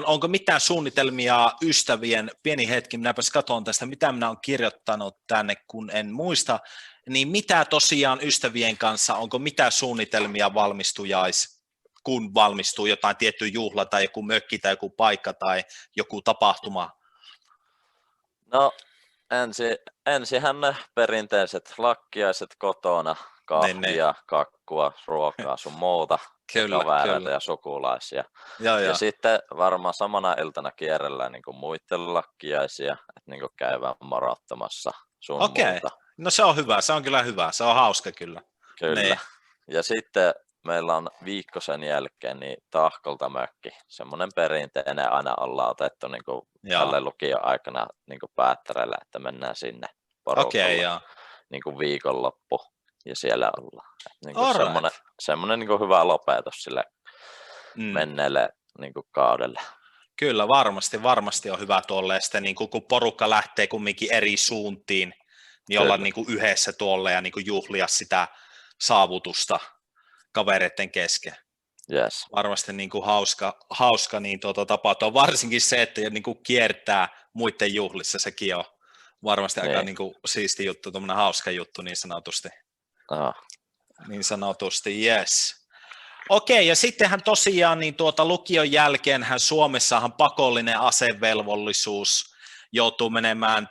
onko mitään suunnitelmia ystävien, pieni hetki, minäpäs katson tästä, mitä minä olen kirjoittanut tänne, kun en muista, niin mitä tosiaan ystävien kanssa, onko mitään suunnitelmia kun valmistuu jotain tietty juhla tai joku mökki tai joku paikka tai joku tapahtuma? No ensinhän ne perinteiset lakkiaiset kotona, kahvia, kakkua, ruokaa sun muuta, kavereita ja sukulaisia. Ja sitten varmaan samana iltana kierrellään niin kuin muiden lakkiaisia, että niin kuin käydään morottamassa sun muuta. No se on hyvä, se on kyllä hyvä, se on hauska kyllä. Kyllä. Ne. Ja sitten meillä on viikko sen jälkeen niin Tahkolta mökki. Semmoinen perinteinen aina ollaan otettu niin kuin tälle lukion aikana niin kuin päättäreille, että mennään sinne porukalla niin kuin viikonloppu ja siellä ollaan. Niin kuin semmoinen niin kuin hyvä lopetus sille menneelle niin kuin kaudelle. Kyllä, varmasti on hyvä tuolle. Ja sitten niin kun porukka lähtee kumminkin eri suuntiin, niin olla niin kuin yhdessä tuolle ja niin kuin juhlia sitä saavutusta kavereiden kesken. Yes. Varmasti niin kuin hauska niin tapahtua. Varsinkin se, että niin kuin kiertää muiden juhlissa, sekin on varmasti aika niin kuin siisti juttu, tuommoinen hauska juttu niin sanotusti. Niin sanotusti, yes. Okei, ja sittenhän tosiaan niin lukion jälkeenhän Suomessahan pakollinen asevelvollisuus joutuu menemään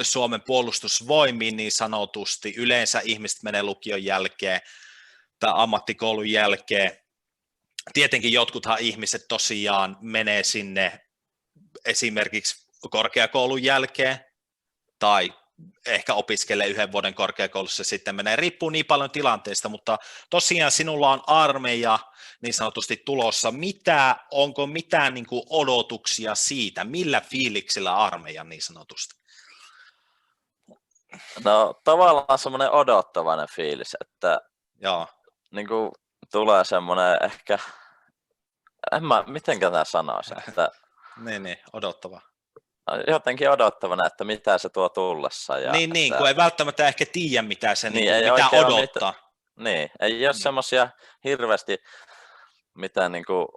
Suomen puolustusvoimiin niin sanotusti. Yleensä ihmiset menee lukion jälkeen tai ammattikoulun jälkeen. Tietenkin jotkuthan ihmiset tosiaan menee sinne esimerkiksi korkeakoulun jälkeen tai ehkä opiskelee 1 vuoden korkeakoulussa sitten menee, riippuu niin paljon tilanteesta, mutta tosiaan sinulla on armeija niin sanotusti tulossa. Onko mitään niin kuin odotuksia siitä, millä fiiliksillä armeija niin sanotusti? No tavallaan semmoinen odottavainen fiilis, että niin kuin tulee semmoinen ehkä, mitenkä tämä sanoisi, että niin, odottava. Jotenkin odottavana, että mitä se tuo tullessa. Ja niin, kun ei välttämättä ehkä tiedä, mitä se mitä odottaa. Ei ole semmoisia hirveästi mitään niin kuin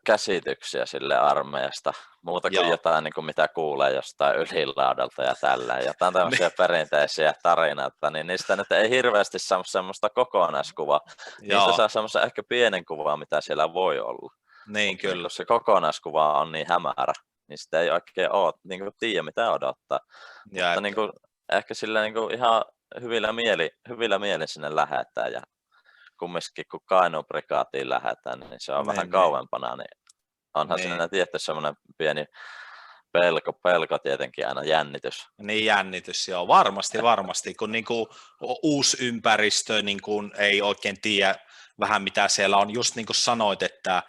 käsityksiä sille armeijasta, muuta kuin jotain, niin kuin mitä kuulee jostain ylilaudalta ja tällä. Jotain tämmöisiä perinteisiä tarinoita, niin niistä nyt ei hirveästi saa semmoista kokonaiskuvaa. Niistä saa semmoista ehkä pienen kuvaa, mitä siellä voi olla. Niin, kyllä. Kun se kokonaiskuva on niin hämärä, niin sitä ei oikein ole, niin kuin tiedä mitä odottaa. Mutta niin kuin, ehkä sillä niin kuin ihan hyvillä mielin sinne lähdetään ja kumminkin kun Kainuun prikaatiin lähdetään, niin se on vähän kauempana, niin onhan siinä tietty semmoinen pieni pelko tietenkin aina, jännitys. Niin jännitys, joo, varmasti, kun niin kuin uusi ympäristö niin kuin ei oikein tiedä vähän mitä siellä on, just niin kuin sanoit, että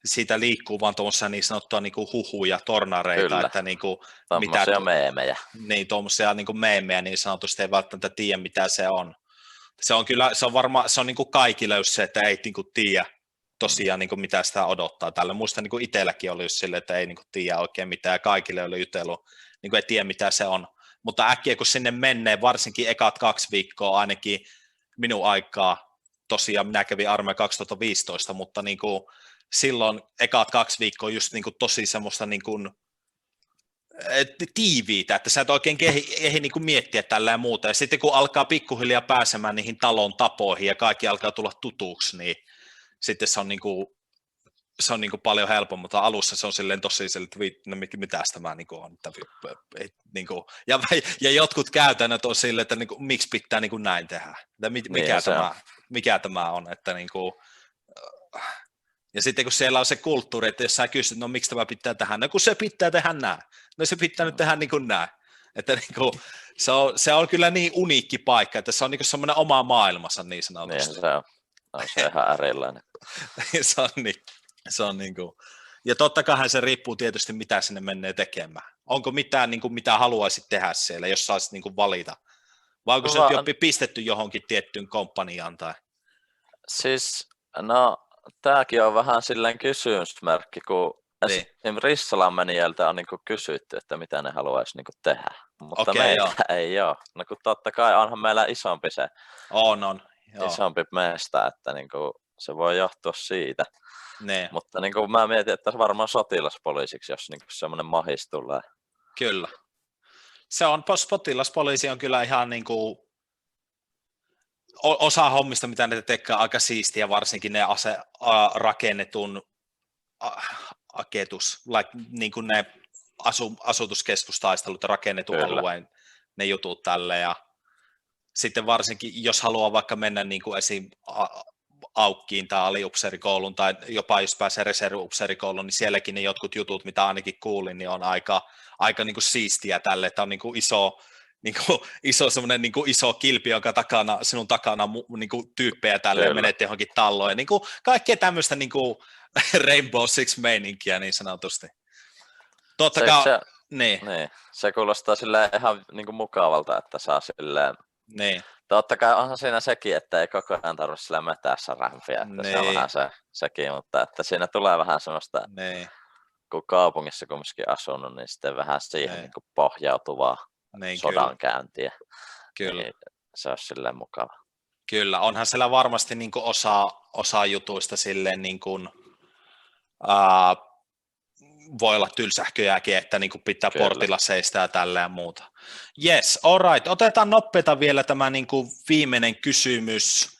siitä liikkuu vaan tuommoisia niin sanottua niin kuin huhuja, tornareita. Kyllä, että niin kuin, tuommoisia meemejä. Niin, tuommoisia niin kuin meemejä niin sanotusti ei välttämättä tiedä mitä se on. Se on kyllä, se on varmaan, se on niin kuin kaikille just se, että ei niin kuin tiedä tosiaan niin kuin mitä sitä odottaa. Tällä muista niin kuin itselläkin oli just silleen, että ei niin kuin tiedä oikein mitään ja kaikille oli jutellut, niin kuin ei tiedä mitä se on. Mutta äkkiä kun sinne menee, varsinkin ekat 2 viikkoa ainakin minun aikaa, tosiaan minä kävin armeija 2015, mutta niin kuin silloin ekat 2 viikkoa just niin kuin tosi semmoista niin kuin tiiviitä, että sä et oikein ehdi niin kuin miettiä tällä ja muuta. Ja sitten kun alkaa pikkuhiljaa pääsemään niihin talon tapoihin ja kaikki alkaa tulla tutuksi, niin sitten se on niin kuin paljon helpompi, mutta alussa se on silleen tosi silleen, että no mitäs tämä niin kuin on. Niin kuin, ja jotkut käytännöt on silleen, että niin kuin, miksi pitää niin kuin näin tehdä. Mikä tämä on. Että niin kuin, ja sitten kun siellä on se kulttuuri, että jos sä kysyt, no miksi tämä pitää tehdä, no kun se pitää tehdä näin. No se pitää nyt tehdä niin kuin näin. Että niin kuin, se on kyllä niin uniikki paikka, että se on niin kuin semmoinen oma maailmassa niin sanotusti. Niin, se on ihan erilainen. Se on niin kuin, ja totta kai se riippuu tietysti, mitä sinne menee tekemään. Onko mitään, niin kuin, mitä haluaisit tehdä siellä, jos saisit niin kuin valita? Vai onko se nyt pistetty johonkin tiettyyn komppaniaan? Tai? Siis, no, tämäkin on vähän silleen kysymysmerkki, kun esimerkiksi Rissalammenijältä on niin kuin kysytty, että mitä ne haluaisi niin kuin tehdä. Mutta meillä ei ole. No kun totta kai onhan meillä isompi se. On. Isompi meistä, että niin kuin se voi johtua siitä. Ne. Mutta niin kuin mä mietin, että varmaan sotilaspoliisiksi, jos niin semmoinen mahis tulee. Kyllä. Se on, sotilaspoliisi on kyllä ihan niin kuin osa hommista, mitä ne tekee, aika siistiä, varsinkin ne rakennetun aketus, niin kuin ne asutuskeskustaistelut ja rakennetun alueen ne jutut tälle. Ja sitten varsinkin, jos haluaa vaikka mennä niin kuin esim. Aukkiin tai aliupseerikouluun tai jopa jos pääsee reserviupseerikouluun, niin sielläkin ne jotkut jutut, mitä ainakin kuulin, niin on aika niin kuin siistiä tälle, että on niin kuin iso semmoinen niin kuin iso kilpi, jonka sinun takana niin kuin tyyppejä tälle ja menet johonkin talloon. Niin kuin kaikkea tämmöistä niin kuin Rainbow Six-meininkiä niin sanotusti. Totta kai. Niin. Se kuulostaa silleen ihan niin kuin mukavalta, että saa silleen. Niin. Totta kai onhan siinä sekin, että ei koko ajan tarvitse sillä metässä rämpiä, että se on vähän sekin, mutta että siinä tulee vähän semmoista, kun kaupungissa kumminkin asunut, niin sitten vähän siihen niin kuin pohjautuvaa sodankäyntiä. Kyllä. Niin se olisi silleen mukava. Kyllä, onhan siellä varmasti niin kuin osa jutuista silleen niin kuin, voi olla tylsähköjääkin, että niin kuin pitää portilla seistää ja tällä ja muuta. Yes, all right. Otetaan nopeita vielä tämä niin kuin viimeinen kysymys,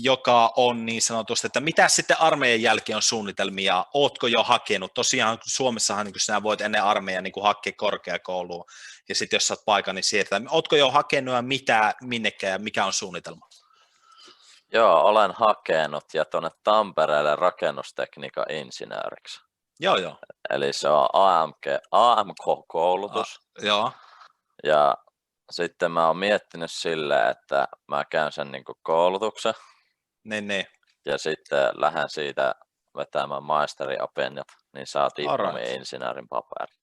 joka on niin sanotusti, että mitä sitten armeijan jälkeen on suunnitelmia? Ootko jo hakenut? Tosiaan Suomessahan niin sinä voit ennen armeijan niin hakea korkeakouluun ja sitten jos saat paikan, niin siirtää. Ootko jo hakenut ja mitä, minnekään ja mikä on suunnitelma? Joo, olen hakenut ja tuonne Tampereelle rakennustekniikan insinööriksi. Joo. Eli se on AMK-koulutus. Joo. Ja sitten mä oon miettinyt silleen, että mä käyn sen niin kuin koulutuksen. Niin. Ja sitten lähden siitä vetämään maisteriopinnot, niin saa diplomi-insinöörin paperit.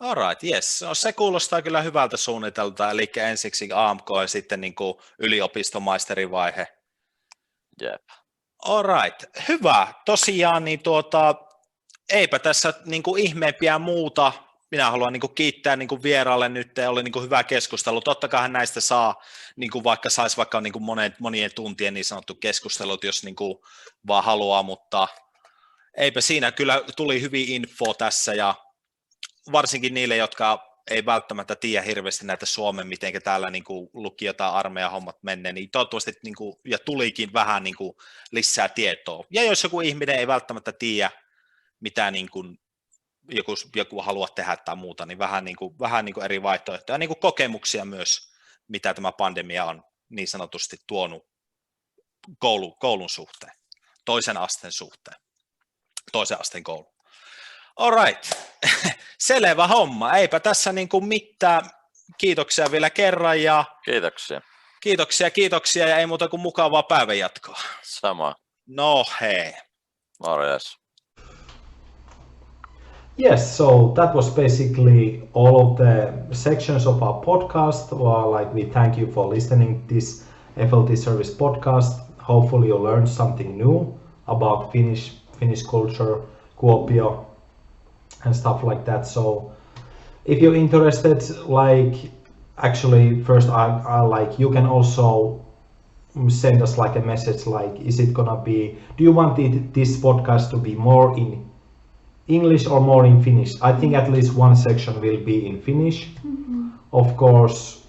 Alright, yes. No, se kuulostaa kyllä hyvältä suunnitelta, eli ensiksi AMK ja sitten niin kuin yliopistomaisterivaihe. Jep. Alright, hyvä. Tosiaan niin eipä tässä niin kuin ihmeempiä muuta. Minä haluan niin kuin kiittää niin kuin vieraalle nyt, oli niin kuin hyvä keskustelu. Totta kai näistä saa, niin kuin vaikka saisi vaikka niin kuin monien tuntien niin sanottu keskustelut, jos niin kuin vaan haluaa, mutta eipä siinä kyllä tuli hyviä info tässä ja varsinkin niille, jotka ei välttämättä tiedä hirveästi näitä Suomen, miten täällä niin kuin lukio- tai armeijan hommat menee, niin toivottavasti niin kuin, ja tulikin vähän niin kuin lisää tietoa. Ja jos joku ihminen ei välttämättä tiedä, mitä niin kuin joku haluaa tehdä tai muuta, niin vähän niin kuin eri vaihtoehtoja ja niin kuin kokemuksia myös, mitä tämä pandemia on niin sanotusti tuonut koulun suhteen, toisen asteen koulun. All right, selvä homma, eipä tässä niin kuin mitään, kiitoksia vielä kerran ja Kiitoksia ja ei muuta kuin mukavaa päivänjatkoa. Sama. No hei. Morjes. Yes, so that was basically all of the sections of our podcast. We thank you for listening to this FLT Service podcast. Hopefully you learned something new about Finnish culture, Kuopio, and stuff like that. So if you're interested, actually first I you can also send us like a message like, is it gonna be, do you want this podcast to be more in English or more in Finnish? I think at least one section will be in Finnish. Of course,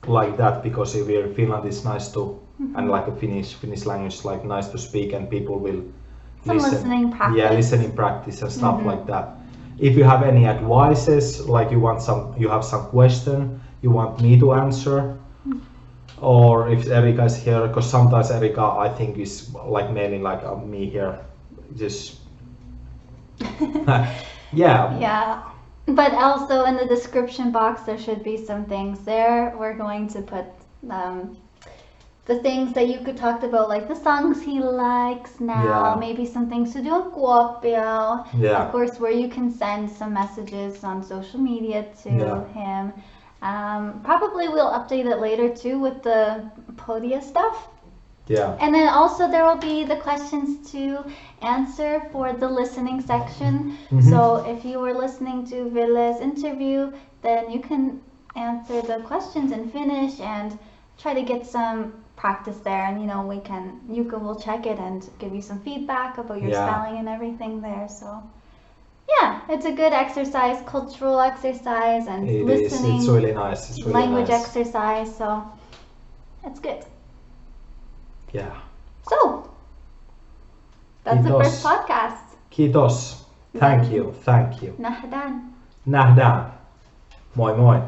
like that, because if we're in Finland, it's nice to, and like a Finnish language, like nice to speak, and people will listening practice. Yeah, listening practice and stuff like that. If you have any advices, like you have some question you want me to answer, or if Erika is here, because sometimes Erika, I think, is like mainly like me here, just Yeah, but also in the description box there should be some things there. We're going to put the things that Jukka talked about, like the songs he likes now, maybe some things to do in Kuopio. Of course, where you can send some messages on social media to him. Probably we'll update it later too with the Podia stuff. And then also there will be the questions to answer for the listening section. So if you were listening to Ville's interview, then you can answer the questions in Finnish and try to get some practice there, and Jukka will check it and give you some feedback about your spelling and everything there. So yeah, it's a good exercise, cultural exercise, and listening. It's really nice. It's really language nice. exercise, so it's good. Yeah. So that's the first podcast. Kiitos. Thank you. Nähdään. Nähdään. Moi moi.